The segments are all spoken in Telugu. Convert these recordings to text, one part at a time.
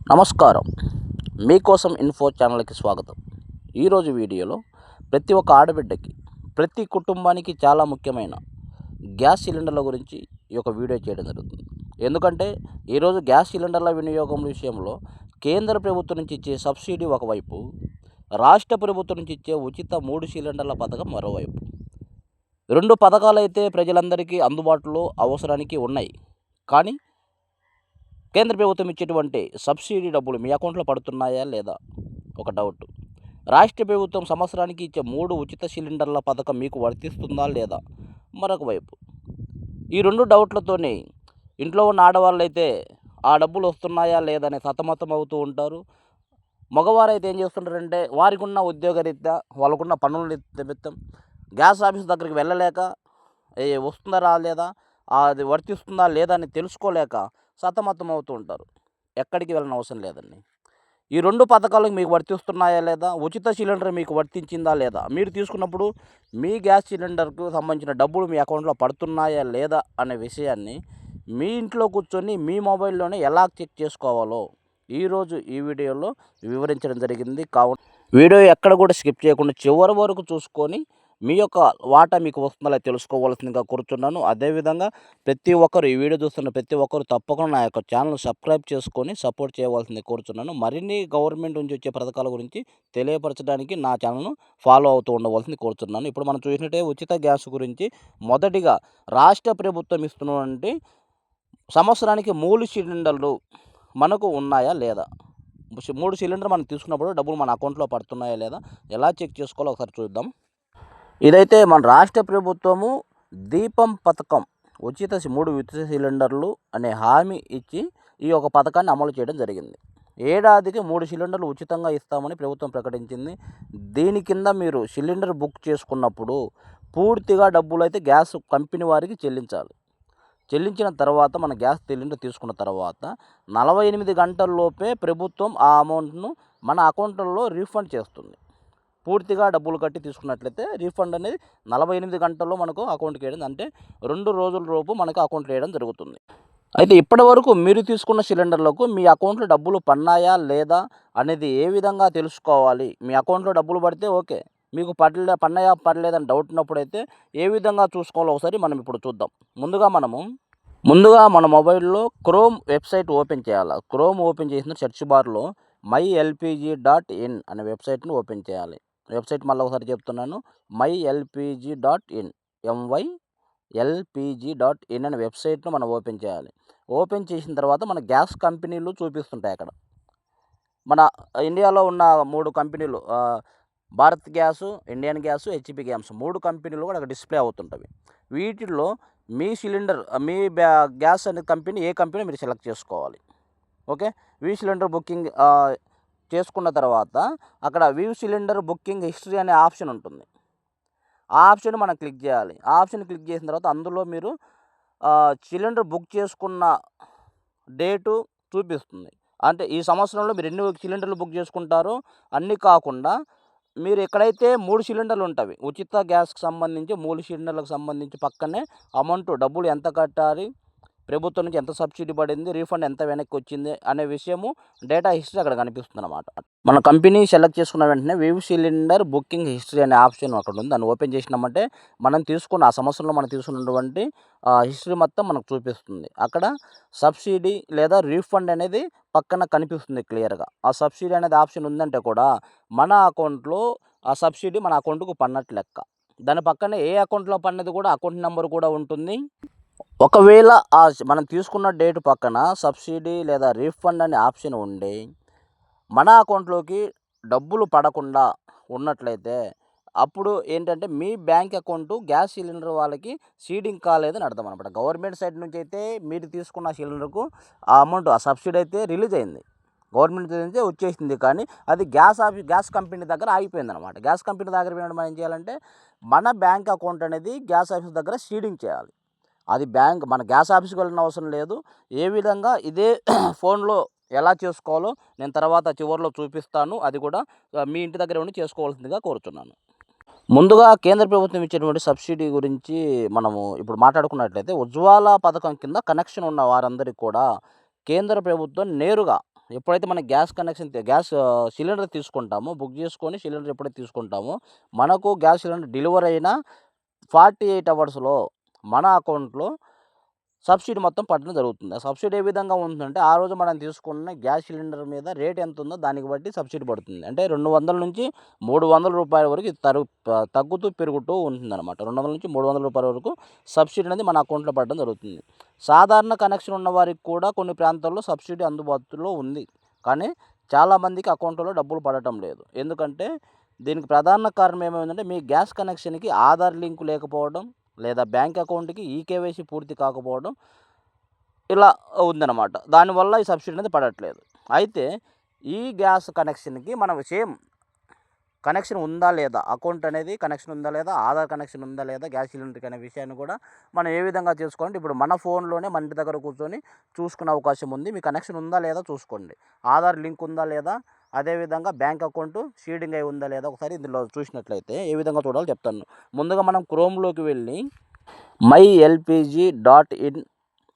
నమస్కారం. మీకోసం ఇన్ఫో ఛానల్కి స్వాగతం. ఈరోజు వీడియోలో ప్రతి ఒక్క ఆడబిడ్డకి, ప్రతి కుటుంబానికి చాలా ముఖ్యమైన గ్యాస్ సిలిండర్ల గురించి ఈ యొక్క వీడియో చేయడం జరుగుతుంది. ఎందుకంటే ఈరోజు గ్యాస్ సిలిండర్ల వినియోగం విషయంలో కేంద్ర ప్రభుత్వం నుంచి ఇచ్చే సబ్సిడీ ఒకవైపు, రాష్ట్ర ప్రభుత్వం నుంచి ఇచ్చే ఉచిత 3 సిలిండర్ల పథకం మరోవైపు. 2 పథకాలైతే ప్రజలందరికీ అందుబాటులో అవసరానికి ఉన్నాయి. కానీ కేంద్ర ప్రభుత్వం ఇచ్చేటువంటి సబ్సిడీ డబ్బులు మీ అకౌంట్లో పడుతున్నాయా లేదా ఒక డౌట్. రాష్ట్ర ప్రభుత్వం సంవత్సరానికి ఇచ్చే 3 ఉచిత సిలిండర్ల పథకం మీకు వర్తిస్తుందా లేదా మరొక వైపు. ఈ 2 డౌట్లతోనే ఇంట్లో ఉన్న ఆడవాళ్ళైతే ఆ డబ్బులు వస్తున్నాయా లేదా అని సతమతం అవుతూ ఉంటారు. మగవారైతే ఏం చేస్తుంటారంటే వారికి ఉన్న ఉద్యోగరీత్యా, వాళ్ళకున్న పనుల నిమిత్తం గ్యాస్ ఆఫీస్ దగ్గరికి వెళ్ళలేక వస్తుందా రాలేదా, అది వర్తిస్తుందా లేదా అని తెలుసుకోలేక సతమతం అవుతూ ఉంటారు. ఎక్కడికి వెళ్ళని అవసరం లేదండి. ఈ 2 పథకాలు మీకు వర్తిస్తున్నాయా లేదా, ఉచిత సిలిండర్ మీకు వర్తించిందా లేదా, మీరు తీసుకున్నప్పుడు మీ గ్యాస్ సిలిండర్కు సంబంధించిన డబ్బులు మీ అకౌంట్లో పడుతున్నాయా లేదా అనే విషయాన్ని మీ ఇంట్లో కూర్చొని మీ మొబైల్లోనే ఎలా చెక్ చేసుకోవాలో ఈరోజు ఈ వీడియోలో వివరించడం జరిగింది. కావున వీడియో ఎక్కడ కూడా స్కిప్ చేయకుండా చివరి వరకు చూసుకొని మీ యొక్క వాటా మీకు వస్తుందా తెలుసుకోవాల్సిందిగా కోరుతున్నాను. అదేవిధంగా ప్రతి ఒక్కరు ఈ వీడియో చూస్తున్న ప్రతి ఒక్కరు తప్పకుండా నా యొక్క ఛానల్ సబ్స్క్రైబ్ చేసుకొని సపోర్ట్ చేయవలసింది కోరుతున్నాను. మరిన్ని గవర్నమెంట్ నుంచి వచ్చే పథకాల గురించి తెలియపరచడానికి నా ఛానల్ను ఫాలో అవుతూ ఉండవలసింది కోరుతున్నాను. ఇప్పుడు మనం చూసినట్టే ఉచిత గ్యాస్ గురించి మొదటిగా రాష్ట్ర ప్రభుత్వం ఇస్తున్నటువంటి సంవత్సరానికి 3 సిలిండర్లు మనకు ఉన్నాయా లేదా, 3 సిలిండర్ మనం తీసుకున్నప్పుడు డబ్బులు మన అకౌంట్లో పడుతున్నాయా లేదా ఎలా చెక్ చేసుకోవాలో ఒకసారి చూద్దాం. ఇదైతే మన రాష్ట్ర ప్రభుత్వము దీపం పథకం ఉచిత 3 ఉచిత సిలిండర్లు అనే హామీ ఇచ్చి ఈ యొక్క పథకాన్ని అమలు చేయడం జరిగింది. ఏడాదికి 3 సిలిండర్లు ఉచితంగా ఇస్తామని ప్రభుత్వం ప్రకటించింది. దీని కింద మీరు సిలిండర్ బుక్ చేసుకున్నప్పుడు పూర్తిగా డబ్బులు అయితే గ్యాస్ కంపెనీ వారికి చెల్లించాలి. చెల్లించిన తర్వాత మన గ్యాస్ సిలిండర్ తీసుకున్న తర్వాత 48 గంటల్లోపే ప్రభుత్వం ఆ అమౌంట్ను మన అకౌంట్లలో రీఫండ్ చేస్తుంది. పూర్తిగా డబ్బులు కట్టి తీసుకున్నట్లయితే రీఫండ్ అనేది 48 గంటల్లో మనకు అకౌంట్కి వేయడం, అంటే 2 రోజుల లోపు మనకు అకౌంట్లో వేయడం జరుగుతుంది. అయితే ఇప్పటి వరకు మీరు తీసుకున్న సిలిండర్లకు మీ అకౌంట్లో డబ్బులు పన్నాయా లేదా అనేది ఏ విధంగా తెలుసుకోవాలి. మీ అకౌంట్లో డబ్బులు పడితే ఓకే, మీకు పన్నాయా పడలేదని డౌట్ ఉన్నప్పుడైతే ఏ విధంగా చూసుకోవాలో ఒకసారి మనం ఇప్పుడు చూద్దాం. ముందుగా మన మొబైల్లో క్రోమ్ వెబ్సైట్ ఓపెన్ చేయాలి. క్రోమ్ ఓపెన్ చేసిన సెర్చ్ బార్లో mylpg.in అనే వెబ్సైట్ను ఓపెన్ చేయాలి. వెబ్సైట్ మళ్ళీ ఒకసారి చెప్తున్నాను, mylpg.in mylpg.in అనే వెబ్సైట్ను మనం ఓపెన్ చేయాలి. ఓపెన్ చేసిన తర్వాత మన గ్యాస్ కంపెనీలు చూపిస్తుంటాయి. అక్కడ మన ఇండియాలో ఉన్న 3 కంపెనీలు, Bharat gas, Indian gas, HP gas 3 కంపెనీలు కూడా అక్కడ డిస్ప్లే అవుతుంటవి. వీటిల్లో మీ సిలిండర్, మీ గ్యాస్ అనే కంపెనీ ఏ కంపెనీ మీరు సెలెక్ట్ చేసుకోవాలి. ఓకే, వ్యూ సిలిండర్ బుకింగ్ చేసుకున్న తర్వాత అక్కడ వ్యూ సిలిండర్ బుకింగ్ హిస్టరీ అనే ఆప్షన్ ఉంటుంది. ఆ ఆప్షన్ మనం క్లిక్ చేయాలి. ఆ ఆప్షన్ క్లిక్ చేసిన తర్వాత అందులో మీరు సిలిండర్ బుక్ చేసుకున్న డేటు చూపిస్తుంది. అంటే ఈ సంవత్సరంలో మీరు ఎన్ని సిలిండర్లు బుక్ చేసుకుంటారో అన్నీ కాకుండా మీరు ఎక్కడైతే 3 సిలిండర్లు ఉంటాయి, ఉచిత గ్యాస్కి సంబంధించి 3 సిలిండర్లకు సంబంధించి పక్కనే అమౌంట్ డబ్బులు ఎంత కట్టాలి, ప్రభుత్వం నుంచి ఎంత సబ్సిడీ పడింది, రీఫండ్ ఎంత వెనక్కి వచ్చింది అనే విషయము డేటా హిస్టరీ అక్కడ కనిపిస్తుంది అన్నమాట. మన కంపెనీ సెలెక్ట్ చేసుకున్న వెంటనే వ్యూ సిలిండర్ బుకింగ్ హిస్టరీ అనే ఆప్షన్ అక్కడ ఉంది. దాన్ని ఓపెన్ చేసినామంటే మనం తీసుకున్న ఆ సంవత్సరంలో మనం తీసుకున్నటువంటి హిస్టరీ మొత్తం మనకు చూపిస్తుంది. అక్కడ సబ్సిడీ లేదా రీఫండ్ అనేది పక్కన కనిపిస్తుంది క్లియర్గా. ఆ సబ్సిడీ అనేది ఆప్షన్ ఉందంటే కూడా మన అకౌంట్లో ఆ సబ్సిడీ మన అకౌంట్కు పన్నట్టు లెక్క. దాని పక్కనే ఏ అకౌంట్లో పన్నది కూడా అకౌంట్ నెంబర్ కూడా ఉంటుంది. ఒకవేళ మనం తీసుకున్న డేట్ పక్కన సబ్సిడీ లేదా రీఫండ్ అనే ఆప్షన్ ఉండి మన అకౌంట్లోకి డబ్బులు పడకుండా ఉన్నట్లయితే అప్పుడు ఏంటంటే మీ బ్యాంక్ అకౌంటు గ్యాస్ సిలిండర్ వాళ్ళకి సీడింగ్ కాలేదని అర్థం అనమాట. గవర్నమెంట్ సైడ్ నుంచి అయితే మీరు తీసుకున్న సిలిండర్కు ఆ అమౌంట్, ఆ సబ్సిడీ అయితే రిలీజ్ అయింది, గవర్నమెంట్ నుంచి వచ్చేసింది. కానీ అది గ్యాస్ కంపెనీ దగ్గర ఆగిపోయింది అనమాట. గ్యాస్ కంపెనీ దగ్గర పోయినప్పుడు మనం ఏం చేయాలంటే మన బ్యాంక్ అకౌంట్ అనేది గ్యాస్ ఆఫీస్ దగ్గర సీడింగ్ చేయాలి. అది మన గ్యాస్ ఆఫీస్కి వెళ్ళిన అవసరం లేదు. ఏ విధంగా ఇదే ఫోన్లో ఎలా చేసుకోవాలో నేను తర్వాత చివరిలో చూపిస్తాను. అది కూడా మీ ఇంటి దగ్గర ఉండి చేసుకోవాల్సిందిగా కోరుతున్నాను. ముందుగా కేంద్ర ప్రభుత్వం ఇచ్చేటువంటి సబ్సిడీ గురించి మనము ఇప్పుడు మాట్లాడుకున్నట్లయితే ఉజ్వాలా పథకం కింద కనెక్షన్ ఉన్న వారందరికీ కూడా కేంద్ర ప్రభుత్వం నేరుగా ఎప్పుడైతే మన గ్యాస్ కనెక్షన్ సిలిండర్ తీసుకుంటామో, బుక్ చేసుకొని సిలిండర్ ఎప్పుడైతే తీసుకుంటామో, మనకు గ్యాస్ సిలిండర్ డెలివరీ అయిన 48 అవర్స్‌లో మన అకౌంట్‌లో సబ్సిడీ మొత్తం పడడం జరుగుతుంది. ఆ సబ్సిడీ ఏ విధంగా ఉంటుందంటే, ఆ రోజు మనం తీసుకున్న గ్యాస్ సిలిండర్ మీద రేట్ ఎంత ఉందో దానికి బట్టి సబ్సిడీ పడుతుంది. అంటే 200 నుంచి రూ. 300 వరకు ఇది తగ్గుతూ పెరుగుతూ ఉంటుందన్నమాట. 200 నుంచి రూ. 300 వరకు సబ్సిడీ అనేది మన అకౌంట్‌లో పడడం జరుగుతుంది. సాధారణ కనెక్షన్ ఉన్న వారికి కూడా కొన్ని ప్రాంతాల్లో సబ్సిడీ అందుబాటులో ఉంది. కానీ చాలామందికి అకౌంట్‌లో డబ్బులు పడటం లేదు. ఎందుకంటే దీనికి ప్రధాన కారణం ఏమైందంటే, మీ గ్యాస్ కనెక్షన్‌కి ఆధార్ లింక్ లేకపోవడం, లేదా బ్యాంక్ అకౌంట్‌కి ఈకేవైసీ పూర్తి కాకపోవడం ఇలా ఉందన్నమాట. దానివల్ల ఈ సబ్సిడీ అనేది పడట్లేదు. అయితే ఈ గ్యాస్ కనెక్షన్‌కి మనం సేమ్ కనెక్షన్ ఉందా లేదా, అకౌంట్ అనేది కనెక్షన్ ఉందా లేదా, ఆధార్ కనెక్షన్ ఉందా లేదా గ్యాస్ సిలిండర్‌కి అనే విషయాన్ని కూడా మనం ఏ విధంగా చేసుకోవాలంటే, ఇప్పుడు మన ఫోన్‌లోనే మన ఇంటి దగ్గర కూర్చొని చూసుకునే అవకాశం ఉంది. మీ కనెక్షన్ ఉందా లేదా చూసుకోండి. ఆధార్ లింక్ ఉందా లేదా, అదేవిధంగా బ్యాంక్ అకౌంట్ సీడింగ్ అయి ఉందా లేదా ఒకసారి ఇందులో చూసినట్లయితే ఏ విధంగా చూడాలో చెప్తాను. ముందుగా మనం క్రోమ్‌లోకి వెళ్ళి mylpg.in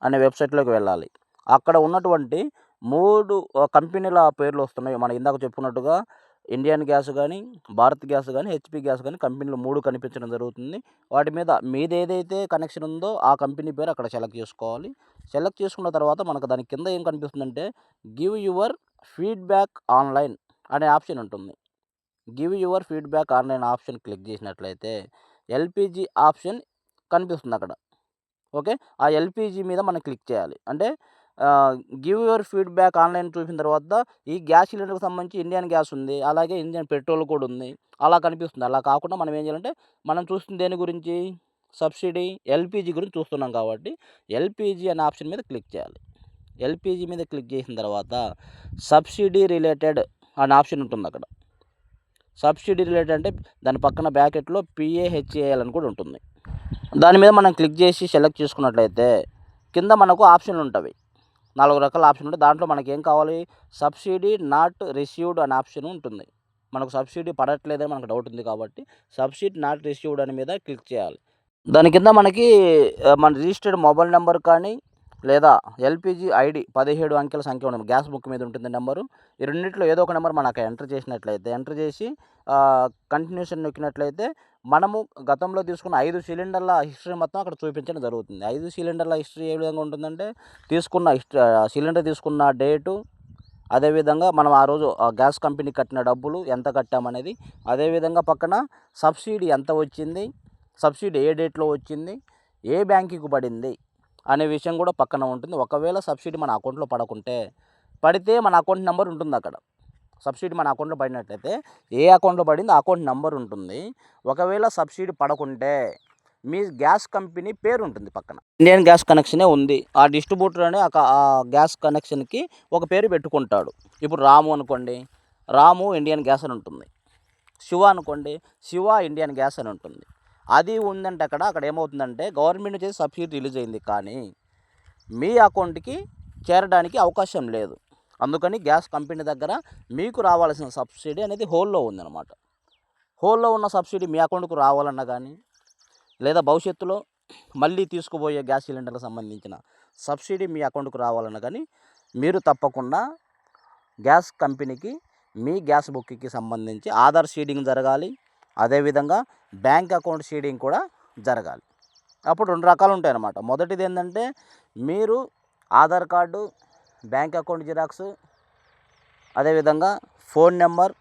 అనే వెబ్సైట్‌లోకి వెళ్ళాలి. అక్కడ ఉన్నటువంటి 3 కంపెనీల పేర్లు వస్తున్నాయి. మనం ఇందాక చెప్పుకున్నట్టుగా ఇండియన్ గ్యాస్ గానీ, భారత్ గ్యాస్ గానీ, హెచ్‌పీ గ్యాస్ గానీ కంపెనీలు 3 కనిపించడం జరుగుతుంది. వాటి మీద మీదేదైతే కనెక్షన్ ఉందో ఆ కంపెనీ పేరు అక్కడ సెలెక్ట్ చేసుకోవాలి. సెలెక్ట్ చేసుకున్న తర్వాత మనకు దాని కింద ఏం కనిపిస్తుందంటే, గివ్ యువర్ ఫీడ్‌బ్యాక్ ఆన్‌లైన్ అనే ఆప్షన్ ఉంటుంది. Give your feedback online option click చేసినట్లయితే ఎల్‌పీజీ ఆప్షన్ కనిపిస్తుంది అక్కడ. ఓకే. ఆ ఎల్‌పీజీ మీద మనం క్లిక్ చేయాలి. అంటే గివ్ యువర్ ఫీడ్‌బ్యాక్ ఆన్‌లైన్ చూసిన తర్వాత ఈ గ్యాస్ సిలిండర్‌కి సంబంధించి ఇండియన్ గ్యాస్ ఉంది. అలాగే ఇండియన్ పెట్రోల్ కూడా ఉంది. అలా కనిపిస్తుంది. అలా కాకుండా మనం ఏం చేయాలంటే, మనం చూస్తుంది దేని గురించి, సబ్సిడీ ఎల్‌పీజీ గురించి చూస్తున్నాం కాబట్టి ఎల్‌పీజీ అనే ఆప్షన్ మీద క్లిక్ చేయాలి. ఎల్‌పీజీ మీద క్లిక్ చేసిన తర్వాత సబ్సిడీ రిలేటెడ్ అనే ఆప్షన్ ఉంటుందక్కడ. సబ్సిడీ రిలేటెడ్ అంటే దాని పక్కన బ్రాకెట్‌లో PAHAL అని కూడా ఉంటుంది. దాని మీద మనం క్లిక్ చేసి సెలెక్ట్ చేసుకున్నట్లయితే కింద మనకు ఆప్షన్లు ఉంటవి. 4 రకాల ఆప్షన్లు ఉంటాయి. దాంట్లో మనకేం కావాలి, సబ్సిడీ నాట్ రిసీవ్డ్ అనే ఆప్షన్ ఉంటుంది. మనకు సబ్సిడీ పడట్లేదని మనకు డౌట్ ఉంది కాబట్టి సబ్సిడీ నాట్ రిసీవ్డ్ అని మీద క్లిక్ చేయాలి. దాని కింద మనకి మన రిజిస్టర్డ్ మొబైల్ నెంబర్ కానీ, లేదా ఎల్‌పీజీ ఐడీ 17 అంకెల సంఖ్య ఉంటుంది. గ్యాస్ బుక్ మీద ఉంటుంది నెంబరు. ఈ రెండిట్లో ఏదో ఒక నెంబర్ మనం అక్కడ ఎంటర్ చేసినట్లయితే, ఎంటర్ చేసి కంటిన్యూషన్ నొక్కినట్లయితే మనము గతంలో తీసుకున్న 5 సిలిండర్ల హిస్టరీ మొత్తం అక్కడ చూపించడం జరుగుతుంది. 5 సిలిండర్ల హిస్టరీ ఏ విధంగా ఉంటుందంటే, సిలిండర్ తీసుకున్న డేటు, అదేవిధంగా మనం ఆ రోజు ఆ గ్యాస్ కంపెనీకి కట్టిన డబ్బులు ఎంత కట్టామనేది, అదేవిధంగా పక్కన సబ్సిడీ ఎంత వచ్చింది, సబ్సిడీ ఏ డేట్‌లో వచ్చింది, ఏ బ్యాంకుకి పడింది అనే విషయం కూడా పక్కన ఉంటుంది. ఒకవేళ సబ్సిడీ మన అకౌంట్‌లో పడితే మన అకౌంట్ నెంబర్ ఉంటుందక్కడ. సబ్సిడీ మన అకౌంట్‌లో పడినట్లయితే ఏ అకౌంట్‌లో పడిందో ఆ అకౌంట్ నెంబర్ ఉంటుంది. ఒకవేళ సబ్సిడీ పడకుంటే మీ గ్యాస్ కంపెనీ పేరు ఉంటుంది పక్కన. ఇండియన్ గ్యాస్ కనెక్షనే ఉంది. ఆ డిస్ట్రిబ్యూటర్ అనే ఆ గ్యాస్ కనెక్షన్‌కి ఒక పేరు పెట్టుకుంటాడు. ఇప్పుడు రాము అనుకోండి, రాము ఇండియన్ గ్యాస్ అని ఉంటుంది. శివ అనుకోండి, శివ ఇండియన్ గ్యాస్ అని ఉంటుంది. అది ఉందంటే అక్కడ ఏమవుతుందంటే, గవర్నమెంట్ నుంచి సబ్సిడీ రిలీజ్ అయింది కానీ మీ అకౌంట్‌కి చేరడానికి అవకాశం లేదు. అందుకని గ్యాస్ కంపెనీ దగ్గర మీకు రావాల్సిన సబ్సిడీ అనేది హోల్డ్‌లో ఉందన్నమాట. హోల్డ్‌లో ఉన్న సబ్సిడీ మీ అకౌంట్‌కు రావాలన్నా కానీ, లేదా భవిష్యత్తులో మళ్ళీ తీసుకుపోయే గ్యాస్ సిలిండర్‌కి సంబంధించిన సబ్సిడీ మీ అకౌంట్‌కు రావాలన్నా కానీ, మీరు తప్పకుండా గ్యాస్ కంపెనీకి మీ గ్యాస్ బుక్‌కి సంబంధించి ఆధార్ సీడింగ్ జరగాలి. అదేవిధంగా బ్యాంక్ అకౌంట్ సీడింగ్ కూడా జరగాలి. అప్పుడు 2 రకాలు ఉంటాయన్నమాట. మొదటిది ఏంటంటే, మీరు Aadhaar card, bank account xerox, అదేవిధంగా ఫోన్ నెంబర్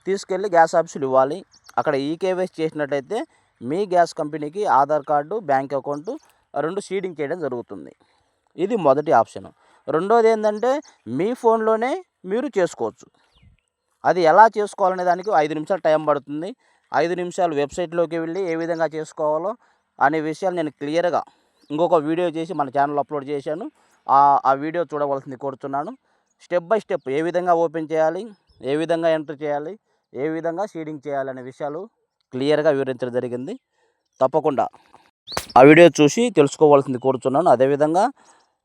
తీసుకెళ్ళి గ్యాస్ ఆఫీసులో ఇవ్వాలి. అక్కడ ఈకేవైసీ చేసినట్టయితే మీ గ్యాస్ కంపెనీకి Aadhaar card, bank account 2 seeding చేయడం జరుగుతుంది. ఇది మొదటి ఆప్షను. రెండోది ఏంటంటే, మీ ఫోన్‌లోనే మీరు చేసుకోవచ్చు. అది ఎలా చేసుకోవాలనే దానికి 5 నిమిషాలు టైం పడుతుంది. 5 నిమిషాలు వెబ్సైట్‌లోకి వెళ్ళి ఏ విధంగా చేసుకోవాలో అనే విషయాలు నేను క్లియర్‌గా ఇంకొక వీడియో చేసి మన ఛానల్‌లో అప్లోడ్ చేశాను. ఆ వీడియో చూడవలసింది కోరుతున్నాను. స్టెప్ బై స్టెప్ ఏ విధంగా ఓపెన్ చేయాలి, ఏ విధంగా ఎంటర్ చేయాలి, ఏ విధంగా సీడింగ్ చేయాలనే విషయాలు క్లియర్‌గా వివరించడం జరిగింది. తప్పకుండా ఆ వీడియో చూసి తెలుసుకోవాల్సింది కోరుతున్నాను. అదేవిధంగా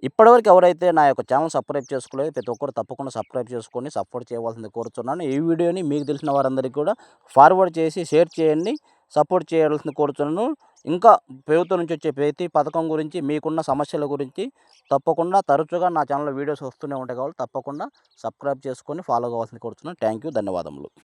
ఇప్పటివరకు ఎవరైతే నా యొక్క ఛానల్ సబ్స్క్రైబ్ చేసుకోలేదు ప్రతి ఒక్కరు తప్పకుండా సబ్స్క్రైబ్ చేసుకొని సపోర్ట్ చేయవలసింది కోరుతున్నాను. ఈ వీడియోని మీకు తెలిసిన వారందరికీ కూడా ఫార్వర్డ్ చేసి షేర్ చేయండి, సపోర్ట్ చేయాల్సింది కోరుతున్నాను. ఇంకా ప్రభుత్వం నుంచి వచ్చే ప్రతి పథకం గురించి, మీకున్న సమస్యల గురించి తప్పకుండా తరచుగా నా ఛానల్లో వీడియోస్ వస్తూనే ఉంటాయి కాబట్టి తప్పకుండా సబ్స్క్రైబ్ చేసుకొని ఫాలో కావాల్సింది కోరుతున్నాను. థ్యాంక్ యూ, ధన్యవాదములు.